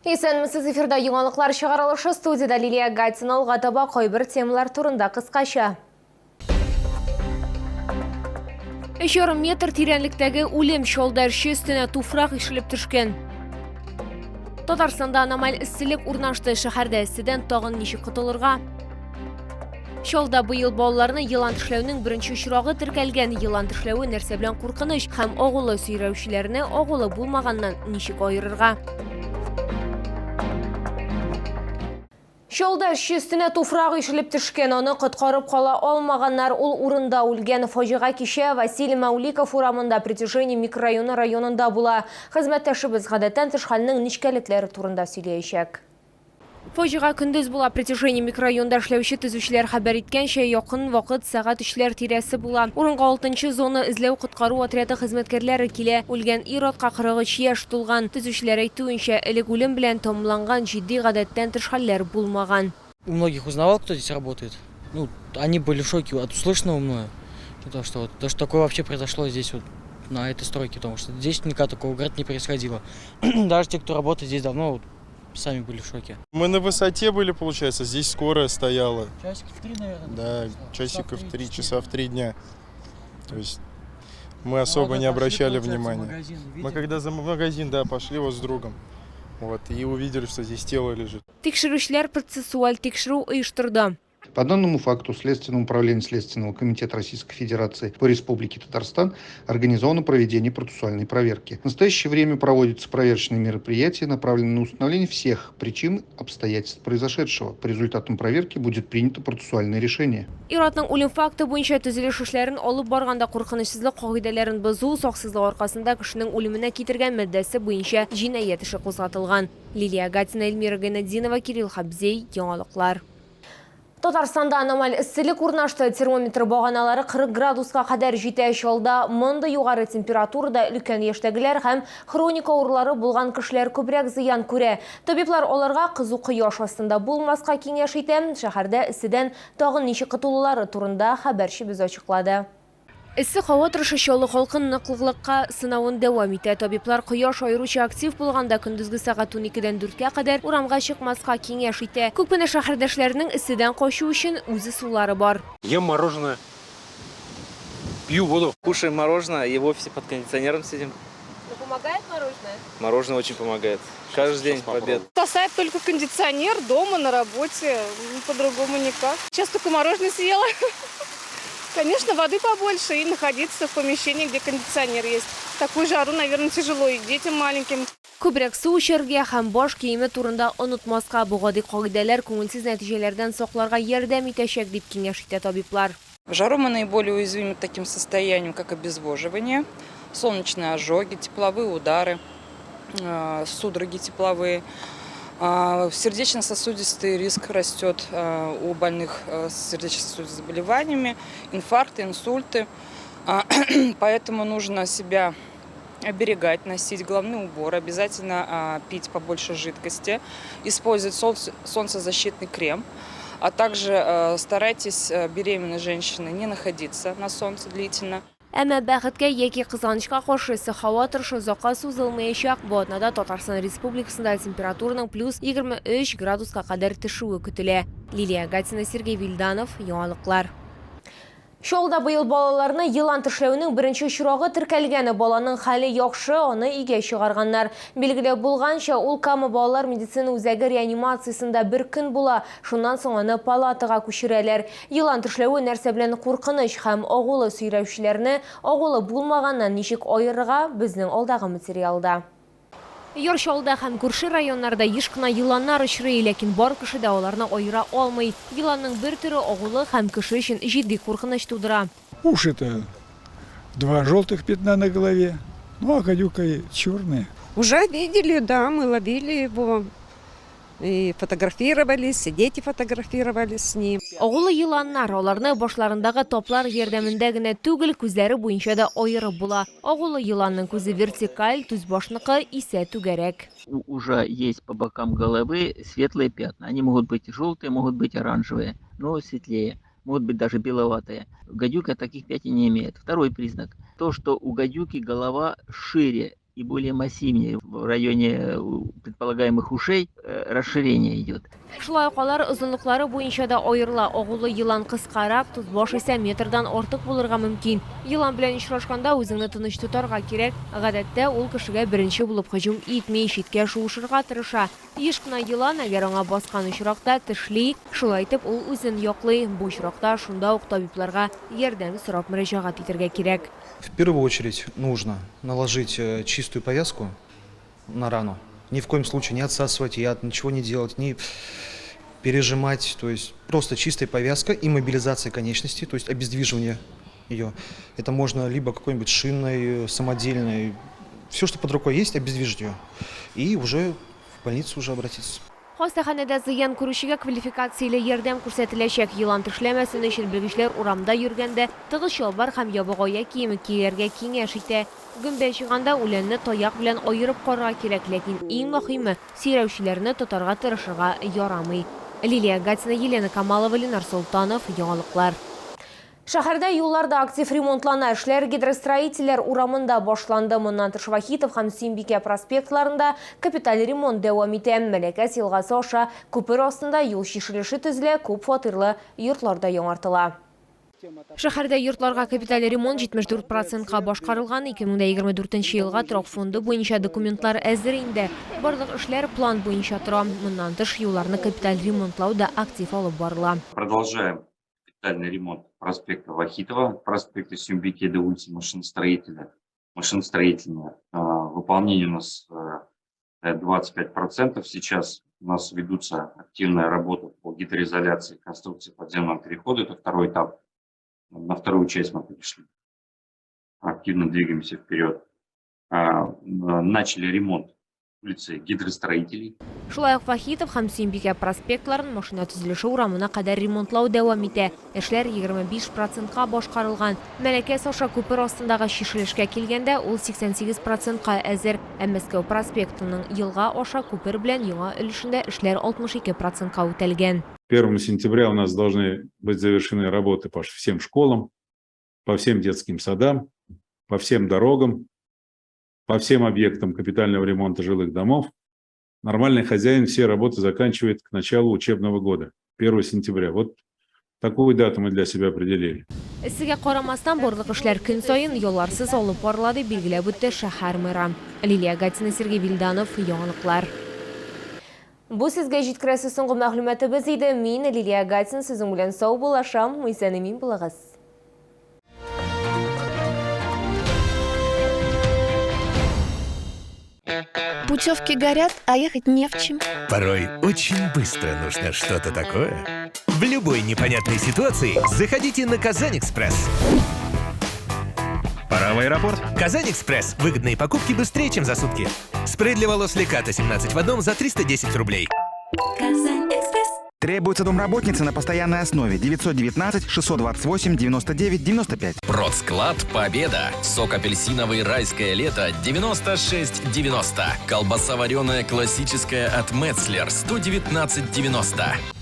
Есенмісіз эфирда яңалыклар чыгарылышы студияда Лилия Гатина алгатаба койбір темалар турында кыскача. 3,5 метр тирәнлектәге үлем шолдар өстенә туфрак ишелеп төшкән. Татарстанда аномаль эсселек урнашты, шәһәрдә эсседән тагын ничек котылырга? Шолда быел балаларны елан тешләүнең беренче очрагы теркәлгән. Елан тешләүе нәрсә белән куркыныч һәм агулы сөйрәүчеләрне агулы булмаганнан ничек аерырга? Шолда өстенә туфрак ишелеп төшкән, аны коткарып кала алмаганнар, ул урында үлгән. Фаҗига кичә Василий Мауликов урамында Притяжение микрорайоны районында була. Хезмәттәшебез гадәттән тыш хәлнең ничкәлекләре турында сөйләячәк. Фаҗига көндез була. Притяжение микрорайонда эшләүче төзүчеләр хәбәр иткәнчә, якын вакыт сәгать 3 тирәсе була. Урынга 6-нчы зона эзләү коткару отряды хезмәткәрләре килә. Үлгән ир-атка 43 яшь тулган. Төзүчеләр әйтүенчә, элек үлем белән тәмамланган җитди гадәттән тыш хәлләр булмаган. У многих узнавал, кто здесь работает. Они были в шоке от услышанного мною. То, что такое вообще произошло здесь, на этой стройке. Потому что здесь никогда такого не происходило. Даже те, кто работает здесь давно, сами были в шоке. Мы на высоте были, получается, здесь скорая стояла. Часиков 3, наверное? Да, часиков 3, часа в 3 дня. То есть мы особо не обращали внимания. Мы когда за магазин, пошли с другом. И увидели, что здесь тело лежит. Тикшерүчеләр процессуаль тикшерү оештырды. По данному факту Следственным управлением Следственного комитета Российской Федерации по Республике Татарстан организовано проведение процессуальной проверки. В настоящее время проводятся проверочные мероприятия, направленные на установление всех причин обстоятельств произошедшего. По результатам проверки будет принято процессуальное решение. Ир-атның үлем факты буенча төзелеш эшләрен алып барганда куркынычсызлык кагыйдәләрен бозу, саксызлык аркасында кешенең үлеменә китергән матдәсе буенча җинаять эше кузгатылган. Лилия Гатина, Эльмира Гайнетдинова, Кирилл Хабзей, яңалыклар. Татарстанда аномаль эсселек урнашты. Термометр баганалары 40 градуска кадәр җитә. Шолда монда югары температурада өлкән яшьтәгеләр һәм хроника авырулары булган кешеләр күбрәк зыян күрә. Табиблар аларга кызу кояш астында булмаска киңәш итә. Шәһәрдә эсседән тагын ничек котылулары турында хәбәрчебез ачыклады. Эссе һава торышы чаллы халкын ныклылыкка сынавын дәвам итә. Табиблар кояш аеруча актив булганда көндезге сәгать 12-дән 4-кә кадәр урамга чыкмаска киңәш итә. Күпменә шәһәрдәшләрнең эсседән качу өчен үзе сулары бар. Ем мороженое, пью воду. Кушаем мороженое и в офисе под кондиционером сидим. Помогает мороженое? Мороженое очень помогает. Каждый день в обед. Спасает только кондиционер дома, на работе. По-другому никак. Сейчас только мороженое съела. Конечно, воды побольше и находиться в помещении, где кондиционер есть. В такую жару, наверное, тяжело и детям маленьким. Күбрәк су эчәргә һәм баш киеме турында онытмаска, бу гади кагыйдәләр күңелсез нәтиҗәләрдән сакларга ярдәм итәчәк дип киңәш итә табиблар. В жару мы наиболее уязвимы к таким состояниям, как обезвоживание, солнечные ожоги, тепловые удары, судороги тепловые. Сердечно-сосудистый риск растет у больных с сердечно-сосудистыми заболеваниями, инфаркты, инсульты. Поэтому нужно себя оберегать, носить головной убор, обязательно пить побольше жидкости, использовать солнцезащитный крем, а также старайтесь, беременные женщины, не находиться на солнце длительно. Әмма бәхеткә яки кызганычка каршы һава торышы озакка сузылмаячак. Бу атнада Татарстан Республикасында температураның плюс 23 градуска кадәр төшүе көтелә. Лилия Гатина, Сергей Вильданов, яңалыклар. Шолда быел балаларны елан тешләүнең беренче очрагы теркәлгән. Баланың хәле яхшы, аны өйгә чыгарганнар. Билгеле булганча, ул Кама балалар медицина үзәге реанимациясендә бер көн була. Шуннан соң аны палатага күчерәләр. Елан тешләүе нәрсә белән куркыныч һәм агулы сөйрәүчеләрне агулы булмаганнан ничек аерырга безнең алдагы материалда. Шолда һәм күрше районнарда еш кына еланнар очрый, ләкин бар кеше дә аларны аера алмый. Еланның бер төре агулы һәм кеше өчен җитди куркыныч тудыра. Уши-то 2 желтых пятна на голове, а гадюка черная. Уже видели, да, мы ловили его. И фотографировались, и дети фотографировались с ним. Агулы еланнар аларны башларындагы топлар ярдәмендә генә түгел, күзләре буенча да аерып була. Агулы еланның күзе вертикаль, түз башныкы исә түгәрәк. Уже есть по бокам головы светлые пятна. Они могут быть желтые, могут быть оранжевые, но светлее. Могут быть даже беловатые. Гадюка таких пятен не имеет. Второй признак. То, что у гадюки голова шире и более массивнее. В районе предполагаемых ушей расширение идет. Шулай ук алар узунлыклары буенча да айырыла. Агулы елан кыскарак, тузбаш исә метрдан артык булырга мөмкин. Елан белән очрашканда үзеңне тыныч тотарга кирәк. Гадәттә ул кешегә беренче булып һөҗүм итмей, читкә шуышырга тырыша. Еш кына елан әгәр аңа баскан очракта тешли, шулай итеп ул үзен яклый. Бу очракта шунда ук табибларга ярдәм сорап мөрәҗәгать итәргә кирәк. В первую очередь нужно наложить чистую повязку на рану. Ни в коем случае не отсасывать яд, ничего не делать, не пережимать. То есть просто чистая повязка и мобилизация конечности, то есть обездвиживание ее. Это можно либо какой-нибудь шиной, самодельной, все, что под рукой есть, обездвижить ее. И уже в больницу уже обратиться. Хастаханәдә зыян күрүчегә квалификацияле ярдәм күрсәтеләчәк. Елан тешләмәсен өчен белгечләр урамда йөргәндә тыгыз чалбар һәм ябыгая киеме кияргә киңәш итә. Гөмбә чыганда үләнне таяк белән аерып карарга кирәк, ләкин иң мөһиме сөйрәүчеләрне тотарга тырышырга ярамый. Лилия Гатина, Елена Камалова, Ленар Солтанов, Яңалыклар. Шәһәрдә юлларда актив ремонтлана эшләр гидростроительләр урамында башланды. Моннан тыш Вахитов һәм Сөембикә проспектларында капиталь ремонт дәвам итә. Мәләкәс елгасы аша күпер астында юл чишелеше төзелә, күп фатирлы йортларда яңартыла. Шәһәрдә йортларга капиталь ремонт 74%-ка башкарылган. 2024 елга торак фонды буенча документлар әзер инде. Барлык эшләр план буенча тора. Моннан тыш юлларны капиталь ремонтлау да актив алып барыла. Продолжаем капитальный ремонт проспекта Вахитова, проспекта Сөембике до улицы Машиностроительная. Выполнение у нас 25%. Сейчас у нас ведутся активная работа по гидроизоляции конструкции подземного перехода. Это второй этап. На вторую часть мы перешли. Активно двигаемся вперед. Начали ремонт улицы гидростроителей. Шулай ук Вахитов һәм Сөембикә проспектларын машина төзелеше урамына кадәр ремонтлау дәвам итә. Эшләр 25%-ка башкарылган. Мәләкәс аша күпер астындагы чишелешкә килгәндә ул 88%-ка әзер. Мәскәү проспектының елга аша күпер белән яңа өлешендә эшләр 62%-ка үтәлгән. 1 сентября у нас должны быть завершены работы по всем школам, по всем детским садам, по всем дорогам, по всем объектам капитального ремонта жилых домов. Нормальный хозяин все работы заканчивает к началу учебного года, 1 сентября. Вот такую дату мы для себя определили. Эссегә карамастан барлык эшләр көн сайын юлларсыз алып барылады, билгеләп үтте шәһәр мэры. Лилия Гатина, Сергей Вильданов, Яңалыклар. Бу сезгә җиткерәсе соңгы мәгълүматыбыз иде. Мин Лилия Гатина, сезнең белән сау булашам. Исән-имин булыгыз. Путевки горят, а ехать не в чем. Порой очень быстро нужно что-то такое. В любой непонятной ситуации заходите на Казань-Экспресс. Пора в аэропорт. Казань-Экспресс. Выгодные покупки быстрее, чем за сутки. Спрей для волос Леката 17 в одном за 310 рублей. Казань-Экспресс. Требуется домработница на постоянной основе. 919 628 99 95. Продсклад Победа. Сок апельсиновый райское лето 96,90. Колбаса вареная классическая от Метцлер 119,90.